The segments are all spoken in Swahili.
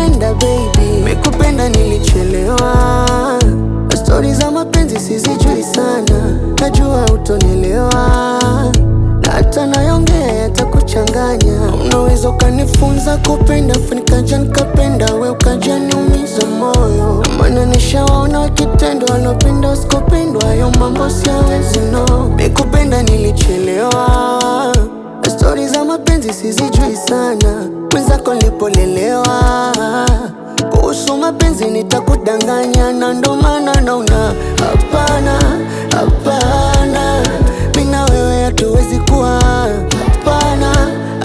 nikupenda baby, mikupenda nilichelewa. Stori za mapenzi sizijui sana, najua utonielewa, na hata nayongea yatakuchanganya. Unaweza ukanifunza kupenda, nikaja nikapenda, we ukaja niumiza moyo. Maana nishawaona wakitendo, wanapenda usikopendwa, hayo mambo siyawezi no. Mikupenda nilichelewa, stori za mapenzi sizijui sana, mwenzako nilipolelewa. Kuhusu mapenzi nitakudanganya, na ndo maana naona hapana, hapana, mimi na wewe hatuwezi kuwa. Hapana,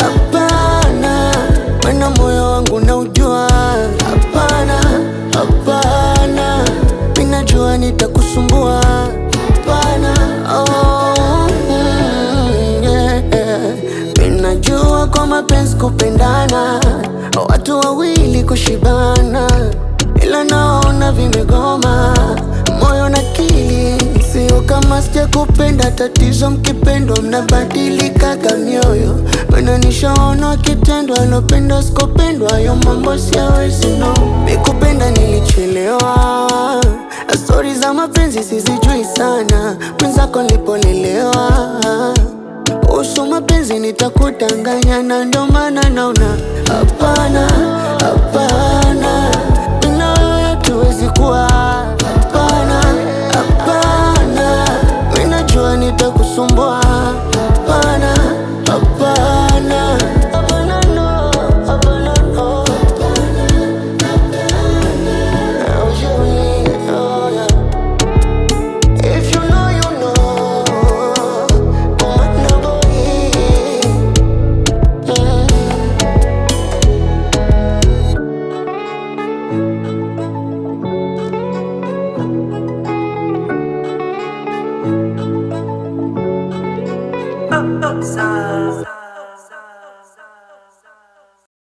hapana, maana moyo wangu naujua. Hapana, hapana, mimi najua nitakusumbua. Hapana, yeah. Mimi najua kwa mapenzi kupendana, watu wawili kushibana, ila naona vimegoma moyo na akili. Sio kama sijakupenda, tatizo mkipendwa mnabadilikaga mioyo. Maana nishaona wakitendwa, wanapenda usikopendwa, hayo mambo siyawezi no. Mikupenda nilichelewa, stori za mapenzi sizijui sana, mwenzako nilipolelewa. Kuhusu mapenzi nitakudanganya, na ndo